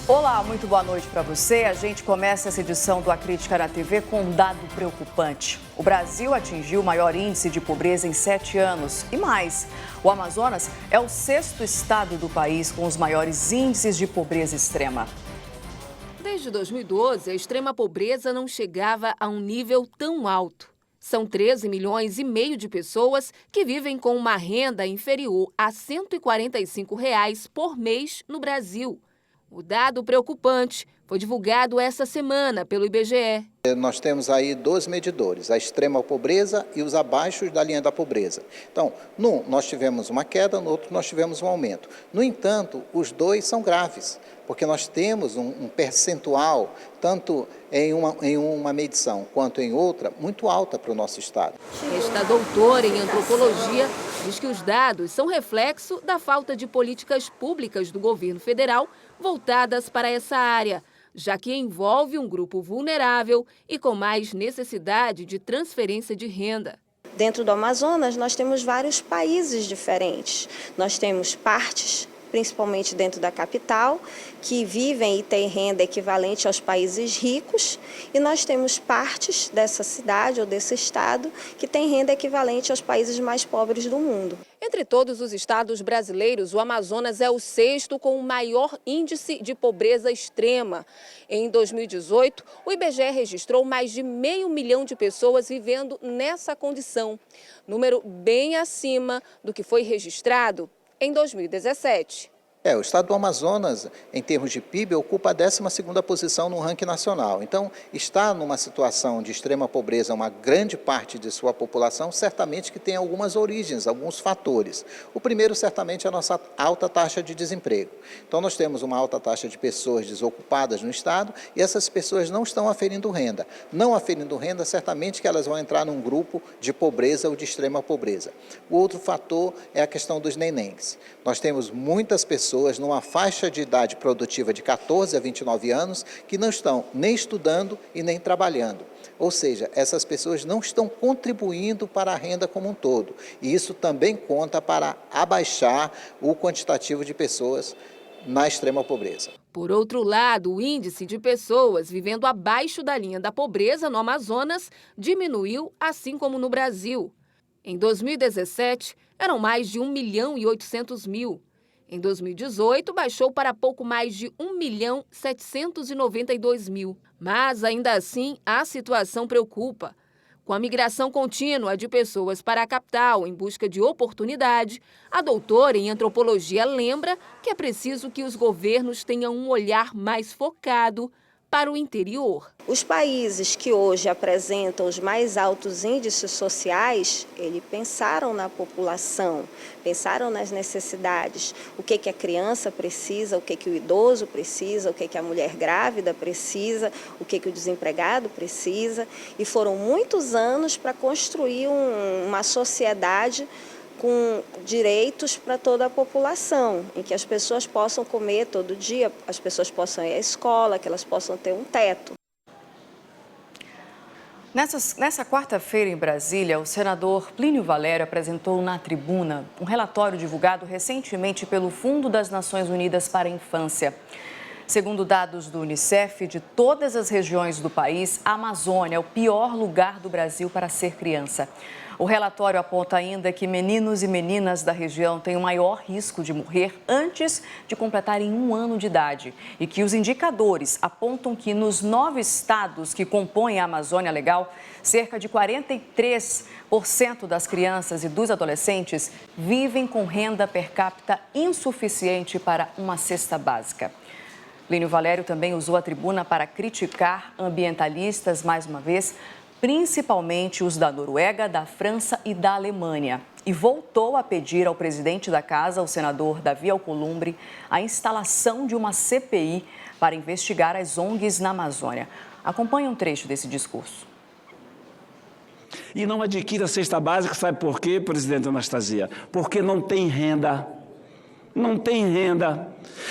Olá, muito boa noite para você. A gente começa essa edição do A Crítica na TV com um dado preocupante. O Brasil atingiu o maior índice de pobreza em 7 anos. E mais, o Amazonas é o 6º estado do país com os maiores índices de pobreza extrema. Desde 2012, a extrema pobreza não chegava a um nível tão alto. São 13 milhões e meio de pessoas que vivem com uma renda inferior a R$ 145 por mês no Brasil. O dado preocupante foi divulgado essa semana pelo IBGE. Nós temos aí 2 medidores, a extrema pobreza e os abaixo da linha da pobreza. Então, num nós tivemos uma queda, no outro nós tivemos um aumento. No entanto, os dois são graves, porque nós temos um percentual, tanto em uma medição quanto em outra, muito alta para o nosso estado. Esta doutora em antropologia diz que os dados são reflexo da falta de políticas públicas do governo federal voltadas para essa área, já que envolve um grupo vulnerável e com mais necessidade de transferência de renda. Dentro do Amazonas, nós temos vários países diferentes. Nós temos partes, principalmente dentro da capital, que vivem e têm renda equivalente aos países ricos, e nós temos partes dessa cidade ou desse estado que têm renda equivalente aos países mais pobres do mundo. Entre todos os estados brasileiros, o Amazonas é o 6º com o maior índice de pobreza extrema. Em 2018, o IBGE registrou mais de 500 mil de pessoas vivendo nessa condição, número bem acima do que foi registrado em 2017. O estado do Amazonas, em termos de PIB, ocupa a 12ª posição no ranking nacional. Então, está numa situação de extrema pobreza uma grande parte de sua população, certamente que tem algumas origens, alguns fatores. O primeiro, certamente, é a nossa alta taxa de desemprego. Então, nós temos uma alta taxa de pessoas desocupadas no estado e essas pessoas não estão aferindo renda. Não aferindo renda, certamente que elas vão entrar num grupo de pobreza ou de extrema pobreza. O outro fator é a questão dos nenéns. Nós temos muitas pessoas numa faixa de idade produtiva de 14 a 29 anos que não estão nem estudando e nem trabalhando. Ou seja, essas pessoas não estão contribuindo para a renda como um todo. E isso também conta para abaixar o quantitativo de pessoas na extrema pobreza. Por outro lado, o índice de pessoas vivendo abaixo da linha da pobreza no Amazonas diminuiu, assim como no Brasil. Em 2017, eram mais de 1.800.000. Em 2018, baixou para pouco mais de 1.792.000. Mas, ainda assim, a situação preocupa. Com a migração contínua de pessoas para a capital em busca de oportunidade, a doutora em antropologia lembra que é preciso que os governos tenham um olhar mais focado para o interior. Os países que hoje apresentam os mais altos índices sociais, eles pensaram na população, pensaram nas necessidades, o que a criança precisa, o que o idoso precisa, o que a mulher grávida precisa, o que o desempregado precisa, e foram muitos anos para construir uma sociedade com direitos para toda a população, em que as pessoas possam comer todo dia, as pessoas possam ir à escola, que elas possam ter um teto. Nessa quarta-feira, em Brasília, o senador Plínio Valério apresentou na tribuna um relatório divulgado recentemente pelo Fundo das Nações Unidas para a Infância. Segundo dados do Unicef, de todas as regiões do país, a Amazônia é o pior lugar do Brasil para ser criança. O relatório aponta ainda que meninos e meninas da região têm o maior risco de morrer antes de completarem 1 ano de idade e que os indicadores apontam que nos 9 estados que compõem a Amazônia Legal, cerca de 43% das crianças e dos adolescentes vivem com renda per capita insuficiente para uma cesta básica. Plínio Valério também usou a tribuna para criticar ambientalistas mais uma vez, principalmente os da Noruega, da França e da Alemanha. E voltou a pedir ao presidente da casa, o senador Davi Alcolumbre, a instalação de uma CPI para investigar as ONGs na Amazônia. Acompanhe um trecho desse discurso. E não adquire a cesta básica, sabe por quê, presidente Anastasia? Porque não tem renda. Não tem renda.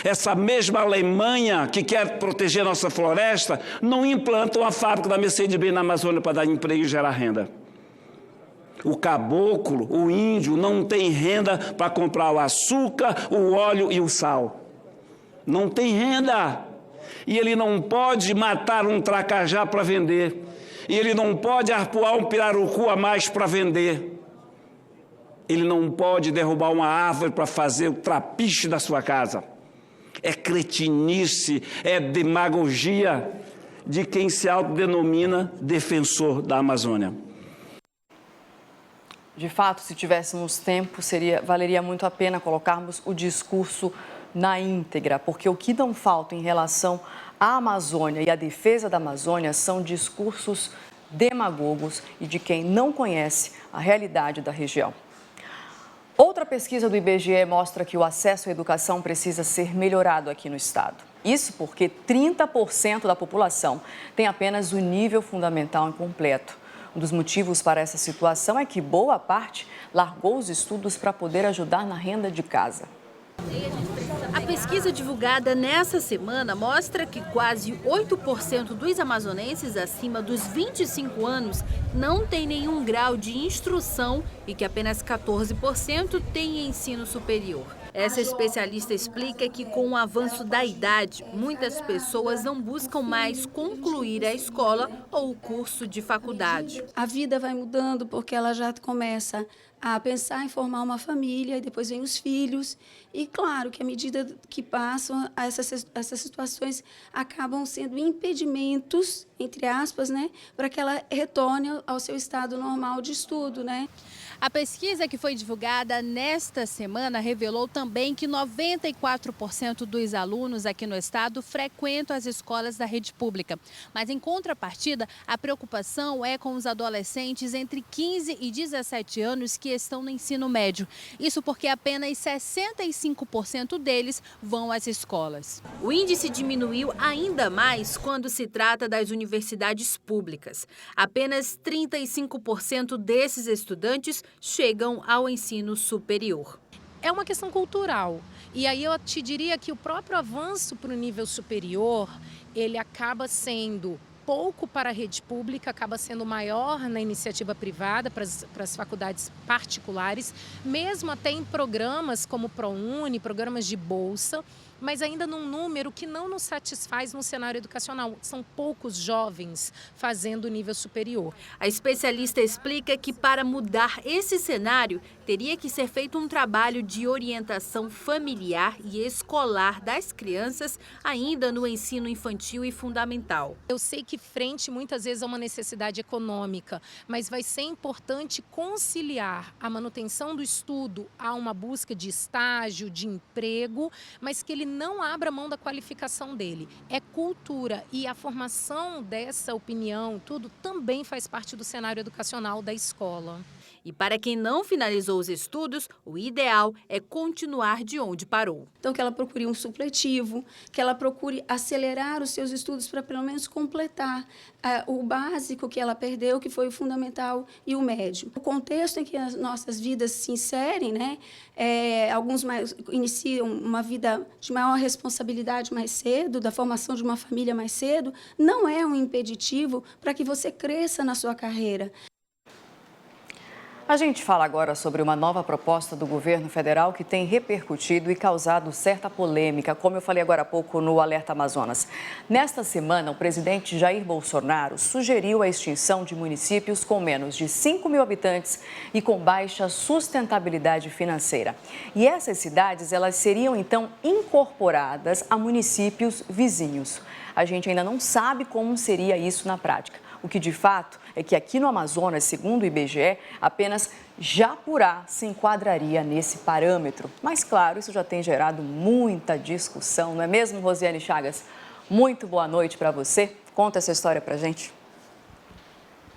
Essa mesma Alemanha que quer proteger nossa floresta não implanta uma fábrica da Mercedes-Benz na Amazônia para dar emprego e gerar renda. O caboclo, o índio, não tem renda para comprar o açúcar, o óleo e o sal. Não tem renda. E ele não pode matar um tracajá para vender. E ele não pode arpoar um pirarucu a mais para vender. Ele não pode derrubar uma árvore para fazer o trapiche da sua casa. É cretinice, é demagogia de quem se autodenomina defensor da Amazônia. De fato, se tivéssemos tempo, valeria muito a pena colocarmos o discurso na íntegra, porque o que não falta em relação à Amazônia e à defesa da Amazônia são discursos demagogos e de quem não conhece a realidade da região. Outra pesquisa do IBGE mostra que o acesso à educação precisa ser melhorado aqui no estado. Isso porque 30% da população tem apenas o nível fundamental incompleto. Um dos motivos para essa situação é que boa parte largou os estudos para poder ajudar na renda de casa. A pesquisa divulgada nessa semana mostra que quase 8% dos amazonenses acima dos 25 anos não tem nenhum grau de instrução e que apenas 14% tem ensino superior. Essa especialista explica que com o avanço da idade, muitas pessoas não buscam mais concluir a escola ou o curso de faculdade. A vida vai mudando porque ela já começa a pensar em formar uma família, e depois vem os filhos. E claro que à medida que passam, essas situações acabam sendo impedimentos, entre aspas, né, para que ela retorne ao seu estado normal de estudo, né? A pesquisa que foi divulgada nesta semana revelou também que 94% dos alunos aqui no estado frequentam as escolas da rede pública. Mas, em contrapartida, a preocupação é com os adolescentes entre 15 e 17 anos que estão no ensino médio. Isso porque apenas 65% deles vão às escolas. O índice diminuiu ainda mais quando se trata das universidades públicas. Apenas 35% desses estudantes chegam ao ensino superior. É uma questão cultural. E aí eu te diria que o próprio avanço para o nível superior, ele acaba sendo pouco para a rede pública, acaba sendo maior na iniciativa privada, para as faculdades particulares, mesmo até em programas como o ProUni, programas de bolsa, mas ainda num número que não nos satisfaz no cenário educacional. São poucos jovens fazendo o nível superior. A especialista explica que para mudar esse cenário, teria que ser feito um trabalho de orientação familiar e escolar das crianças ainda no ensino infantil e fundamental. Eu sei que frente muitas vezes a uma necessidade econômica, mas vai ser importante conciliar a manutenção do estudo a uma busca de estágio, de emprego, mas que ele não abra mão da qualificação dele. É cultura e a formação dessa opinião, tudo também faz parte do cenário educacional da escola. E para quem não finalizou os estudos, o ideal é continuar de onde parou. Então, que ela procure um supletivo, que ela procure acelerar os seus estudos para pelo menos completar o básico que ela perdeu, que foi o fundamental e o médio. O contexto em que as nossas vidas se inserem, né, alguns iniciam uma vida de maior responsabilidade mais cedo, da formação de uma família mais cedo, não é um impeditivo para que você cresça na sua carreira. A gente fala agora sobre uma nova proposta do governo federal que tem repercutido e causado certa polêmica, como eu falei agora há pouco no Alerta Amazonas. Nesta semana, o presidente Jair Bolsonaro sugeriu a extinção de municípios com menos de 5 mil habitantes e com baixa sustentabilidade financeira. E essas cidades, elas seriam então incorporadas a municípios vizinhos. A gente ainda não sabe como seria isso na prática. O que, de fato, é que aqui no Amazonas, segundo o IBGE, apenas Japurá se enquadraria nesse parâmetro. Mas, claro, isso já tem gerado muita discussão, não é mesmo, Rosiane Chagas? Muito boa noite para você. Conta essa história para a gente.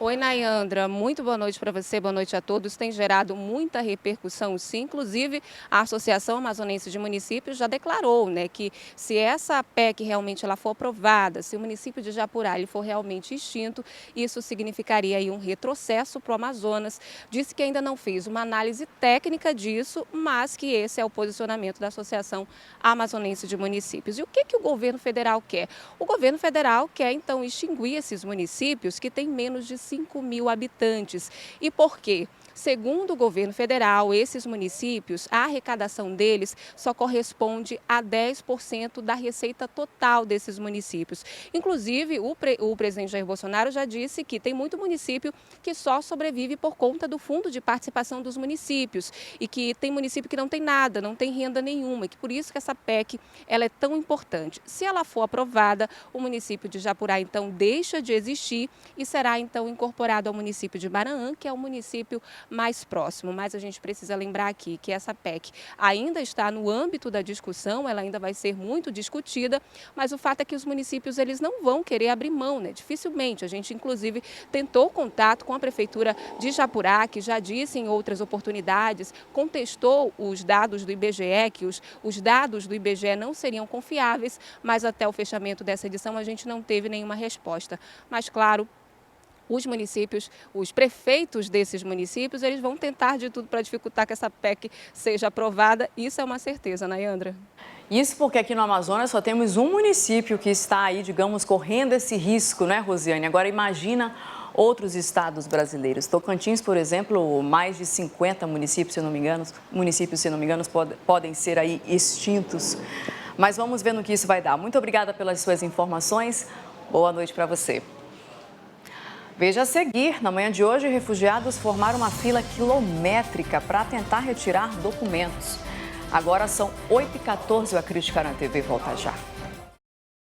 Oi, Nayandra, muito boa noite para você, boa noite a todos. Tem gerado muita repercussão, sim. Inclusive, a Associação Amazonense de Municípios já declarou, né, que se essa PEC realmente ela for aprovada, se o município de Japurá ele for realmente extinto, isso significaria aí um retrocesso para o Amazonas. Disse que ainda não fez uma análise técnica disso, mas que esse é o posicionamento da Associação Amazonense de Municípios. E o que o governo federal quer? O governo federal quer, então, extinguir esses municípios que têm menos de 5 mil habitantes. E por quê? Segundo o governo federal, esses municípios, a arrecadação deles só corresponde a 10% da receita total desses municípios. Inclusive, o presidente Jair Bolsonaro já disse que tem muito município que só sobrevive por conta do fundo de participação dos municípios e que tem município que não tem nada, não tem renda nenhuma, e que por isso que essa PEC ela é tão importante. Se ela for aprovada, o município de Japurá então deixa de existir e será então incorporado ao município de Maranhão, que é o município mais próximo. Mas a gente precisa lembrar aqui que essa PEC ainda está no âmbito da discussão, ela ainda vai ser muito discutida, mas o fato é que os municípios eles não vão querer abrir mão, né? Dificilmente. A gente inclusive tentou contato com a prefeitura de Japurá, que já disse em outras oportunidades, contestou os dados do IBGE, que os dados do IBGE não seriam confiáveis, mas até o fechamento dessa edição a gente não teve nenhuma resposta. Mas claro, os municípios, os prefeitos desses municípios, eles vão tentar de tudo para dificultar que essa PEC seja aprovada. Isso é uma certeza, Nayandra. Isso porque aqui no Amazonas só temos um município que está aí, digamos, correndo esse risco, né, Rosiane? Agora imagina outros estados brasileiros. Tocantins, por exemplo, mais de 50 municípios, se não me engano, podem ser aí extintos. Mas vamos ver no que isso vai dar. Muito obrigada pelas suas informações. Boa noite para você. Veja a seguir, na manhã de hoje, refugiados formaram uma fila quilométrica para tentar retirar documentos. Agora são 8h14, o Acrítica na TV volta já.